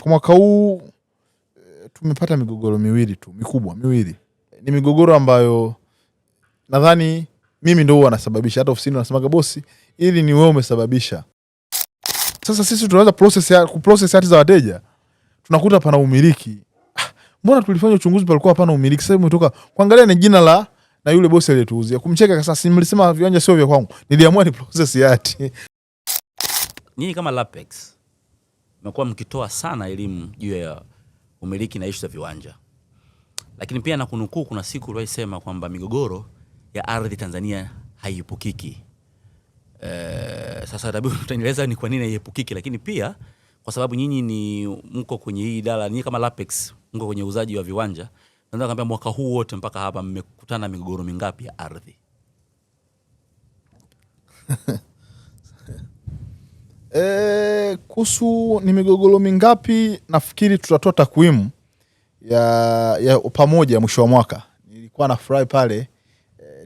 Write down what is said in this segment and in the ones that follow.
Kwa mwaka huu tumepata migogoro miwili tu, mikubwa miwili. Ni migogoro ambayo nadhani mimi ndio huwa nasababisha. Hata ofisini wanasemaga bosi, ili ni wewe umesababisha. Sasa sisi tunaweza kuprocess hati za wateja. Tunakuta pana umiliki. Mbona tulifanya uchunguzi palikuwa hapana umiliki? Sasa umetoka kuangalia ni jina la na yule bosi aliyetuuzia. Kumcheka sasa, mlisema viwanja sio vya kwangu. Niliamua ni process hati. Nyinyi kama Lapex mmekuwa mkitoa sana elimu juu ya umiliki na issue za viwanja. Lakini pia nakunukuu, kuna siku ulisema kwamba migogoro ya ardhi Tanzania haiepukiki. Sasa tabii utanieleza ni kwa nini haiepukiki, lakini pia kwa sababu nyinyi ni mko kwenye hii idara, nyinyi kama Lapex mko kwenye uzaji wa viwanja. Nataka kuambia mwaka huu wote mpaka hapa mmekutana migogoro mingapi ya ardhi? Kuhusu ni migogoro mingapi, nafikiri tutatoa takwimu ya pamoja mwisho wa mwaka. Nilikuwa nafurahi pale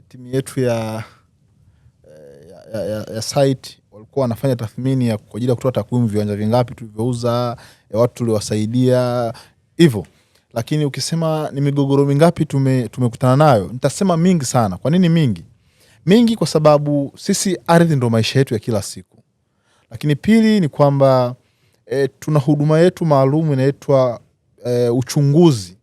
timu yetu ya site walikuwa wanafanya tathmini ya kwa ajili ya kutoa takwimu viwanja vingapi tulivyouza, watu tuliwasaidia hivyo. Lakini ukisema ni migogoro mingapi tumekutana nayo, nitasema mingi sana. Kwa nini mingi? Mingi kwa sababu sisi ardhi ndio maisha yetu ya kila siku. Lakini pili ni kwamba tuna huduma yetu maalum inaitwa uchunguzi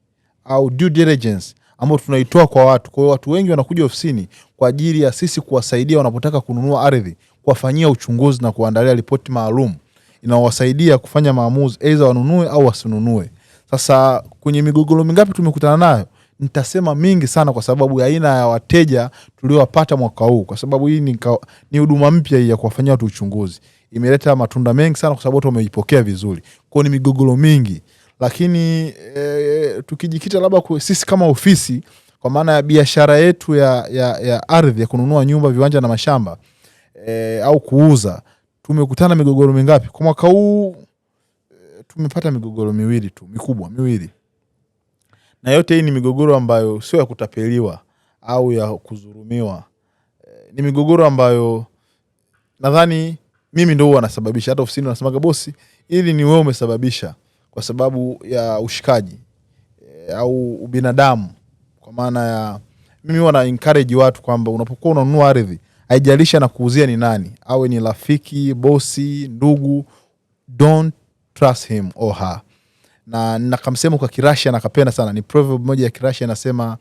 au due diligence ambao tunaitoa kwa watu. Kwa hiyo watu wengi wanakuja ofisini kwa ajili ya sisi kuwasaidia wanapotaka kununua ardhi, kuwafanyia uchunguzi na kuandalia ripoti maalum inawasaidia kufanya maamuzi aidha wanunue au wasinunue. Sasa kwenye migogoro mingapi tumekutana nayo, nitasema mingi sana kwa sababu ya aina ya wateja tuliowapata mwaka huu, kwa sababu hii ni huduma mpya ya kuwafanyia watu uchunguzi. Imeleta matunda mengi sana kwa sababu watu wameipokea vizuri. Kwa ni migogoro mingi. Lakini tukijikita labda sisi kama ofisi kwa maana ya biashara yetu ya ardhi ya kununua nyumba, viwanja na mashamba au kuuza, tumekutana migogoro mingapi? Kwa mwaka huu tumepata migogoro miwili tu, mikubwa miwili. Na yote hii ni migogoro ambayo sio ya kutapeliwa au ya kuzurumiwa. Ni migogoro ambayo nadhani mimi ndio huwa nasababisha. Hata ofisini wanasemaga bosi, ili ni wewe umesababisha, kwa sababu ya ushikaji au ubinadamu. Kwa maana ya mimi huwa na encourage watu kwamba unapokuwa unanunua ardhi, haijalisha na kuuzia ni nani, awe ni rafiki, bosi, ndugu, don't trust him or her. Na nakamsemo kwa Kirashia nakapenda sana, ni proverb moja ya Kirashia inasema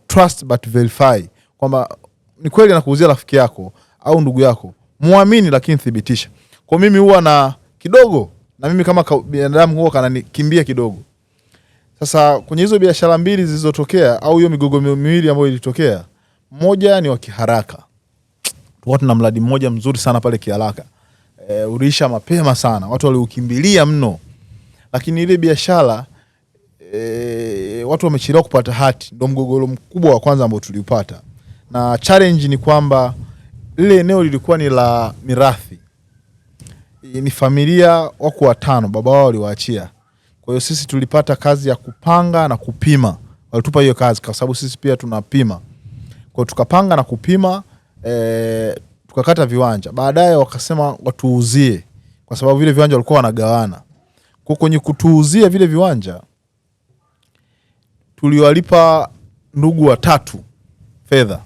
trust but verify. Kwamba ni kweli anakuuzia rafiki yako au ndugu yako, muamini lakini thibitisha. Kwa mimi huwa na kidogo, na mimi kama binadamu huwa kananikimbia kidogo. Sasa kwenye hizo biashara mbili zilizotokea au hiyo migogoro miwili ambayo ilitokea, mmoja ni wa kiharaka. Watu na mradi mmoja mzuri sana pale Kiharaka. Uliisha mapema sana, watu waliukimbilia mno. Lakini ile biashara watu wamechelewa kupata hati, ndio mgogoro mkubwa wa kwanza ambao tuliupata. Na challenge ni kwamba lile eneo lilikuwa ni la mirathi. Ni familia wako watano, baba wao aliwaachia. Kwa hiyo sisi tulipata kazi ya kupanga na kupima. Walitupa hiyo kazi kwa sababu sisi pia tunapima. Kwa hiyo tukapanga na kupima, tukakata viwanja. Baadaye wakasema watuuzie kwa sababu vile viwanja walikuwa wanagawana. Kwa kwenye kutuuzia vile viwanja, tuliwalipa ndugu watatu fedha.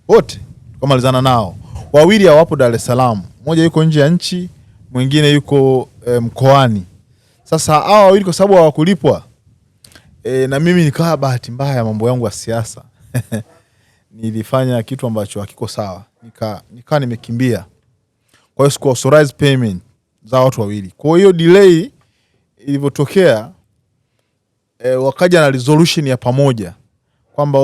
Wote tukamalizana nao. Wawili hawapo Dar es Salaam. Mmoja yuko nje ya nchi, mwingine yuko mkoani. Sasa hao wawili kwa sababu hawakulipwa, na mimi nikawa bahati mbaya mambo yangu ya siasa. Nilifanya kitu ambacho hakiko sawa. Nika nimekimbia. Kwa hiyo siku authorize payment za watu wawili. Kwa hiyo delay ilivyotokea, wakaja na resolution ya pamoja kwamba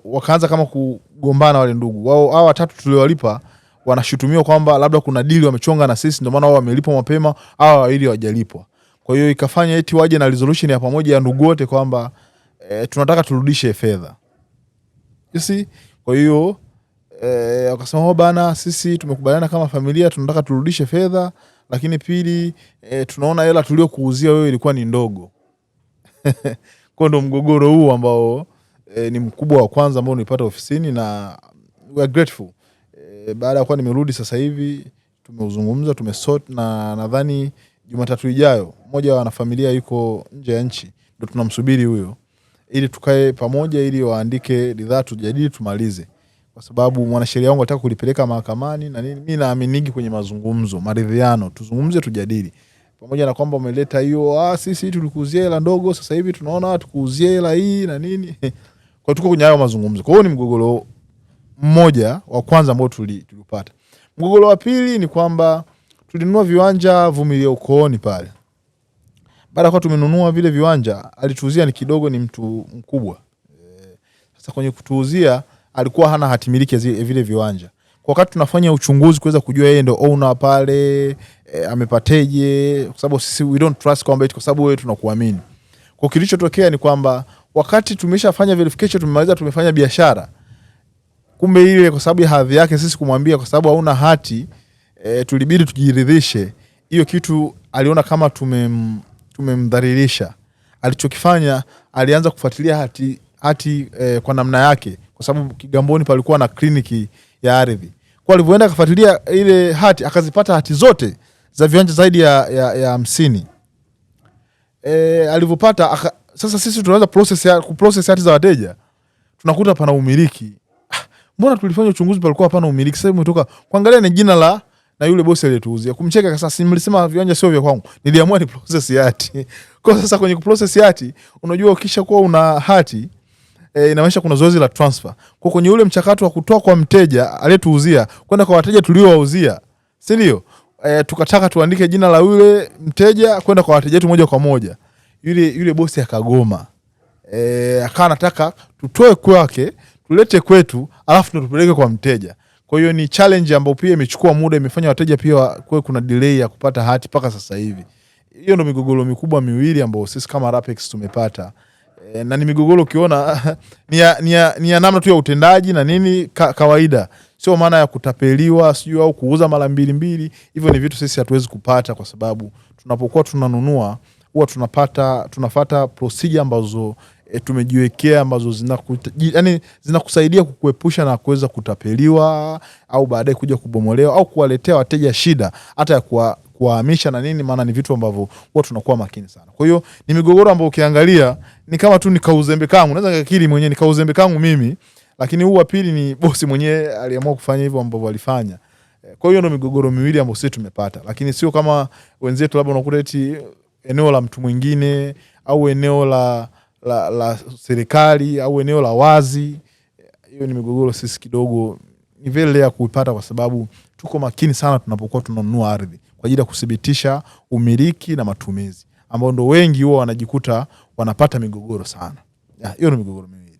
wakaanza kama kugombana wale ndugu. Hao watatu tuliowalipa wanashutumiwa kwamba labda kuna deal wamechonga na sisi, ndio maana wao wamelipwa mapema, hao wawili hawajalipwa. Kwa hiyo ikafanya eti waje na resolution ya pamoja ya ndugu wote kwamba tunataka turudishe fedha. You see? Kwa hiyo wakasema bana, sisi tumekubaliana kama familia tunataka turudishe fedha, lakini pili tunaona hela tuliokuuzia wewe ilikuwa ni ndogo. Kwa ndo mgogoro huu ambao ni mkubwa wa kwanza ambao nilipata ofisini, na we are grateful. Baada ya kuwa nimerudi sasa hivi tumeuzungumza, tumesort, na nadhani Jumatatu ijayo mmoja wa wanafamilia yuko nje ya nchi, ndio tunamsubiri huyo ili tukae pamoja ili waandike ridhaa, tujadili, tumalize, kwa sababu mwanasheria wangu anataka kulipeleka mahakamani na nini. Mimi naaminigi kwenye mazungumzo, maridhiano, tuzungumze, tujadili. Pamoja na kwamba umeleta hiyo sisi tulikuuzia hela ndogo, sasa hivi tunaona tukuuzie hela hii na nini. Kwa tuko kwenye hayo mazungumzo. Kwa hiyo ni mgogoro mmoja wa kwanza ambao tulipata. Mgogoro wa pili ni kwamba tulinunua viwanja Vumilia Ukooni pale. Baada kwa tumenunua vile viwanja, alituuzia ni kidogo, ni mtu mkubwa. Sasa kwenye kutuuzia alikuwa hana hati miliki ya vile viwanja. Kwa wakati tunafanya uchunguzi kuweza kujua yeye ndio owner pale, amepateje, kwa sababu sisi we don't trust kwamba kwa sababu wewe tunakuamini. Kwa kilichotokea ni kwamba wakati tumeshafanya verification, tumemaliza, tumefanya biashara, kumbe ile kwa sababu ya hadhi yake sisi kumwambia kwa sababu hauna hati, tulibidi tujiridhishe. Hiyo kitu aliona kama tumemdhalilisha. Alichokifanya, alianza kufuatilia hati kwa namna yake, kwa sababu Kigamboni palikuwa na kliniki ya ardhi. Kwa alivyoenda akafuatilia ile hati, akazipata hati zote za viwanja zaidi ya 50. Alivyopata, sasa sisi tunaanza process hati za wateja, tunakuta pana umiliki. Mbona tulifanya uchunguzi palikuwa hapana umiliki? Sasa umetoka kuangalia ni jina la na yule bosi aliyetuuzia. Kumcheka sasa, mlisema viwanja sio vya kwangu. Niliamua ni process hati. Kwa sasa kwenye process hati, unajua ukisha kuwa una hati, inamaanisha kuna zoezi la transfer. Kwa kwenye ule mchakato wa kutoa kwa mteja aliyetuuzia kwenda kwa wateja tuliowauzia, si ndio? Tukataka tuandike jina la yule mteja kwenda kwa wateja wetu moja kwa moja. Yule bosi akagoma. Akawa anataka tutoe kwake, tulete kwetu, alafu tupeleke kwa mteja. Kwa hiyo ni challenge ambayo pia imechukua muda, imefanya wateja pia kwa kuna delay ya kupata hati paka sasa hivi. Hiyo ndio migogoro mikubwa miwili ambayo sisi kama Rapex tumepata. Na ni migogoro ukiona ni ya namna tu ya utendaji na nini kawaida. Sio maana ya kutapeliwa sio au kuuza mara mbili. Hivyo ni vitu sisi hatuwezi kupata, kwa sababu tunapokuwa tunanunua huwa tunafuata procedure ambazo tumejiwekea, ambazo zinakusaidia kukuepusha na kuweza kutapeliwa au baadaye kuja kubomolewa au kuwaletea wateja shida hata ya kuwahamisha na nini, maana ni vitu ambavyo huwa tunakuwa makini sana. Kwa hiyo ni migogoro ambayo ukiangalia ni kama tu ni kauzembe kangu, naweza kukiri mwenyewe ni kauzembe kangu mimi, lakini huu wa pili ni bosi mwenyewe aliamua kufanya hivyo ambavyo alifanya. Kwa hiyo ndio migogoro miwili ambayo sisi tumepata, lakini sio kama wenzetu labda unakuta eti eneo la mtu mwingine au eneo la serikali au eneo la wazi. Hiyo ni migogoro sisi kidogo ni vile ya kuipata, kwa sababu tuko makini sana tunapokuwa tunanunua ardhi kwa ajili ya kudhibitisha umiliki na matumizi, ambao ndo wengi huwa wanajikuta wanapata migogoro sana. Hiyo ni migogoro miwili.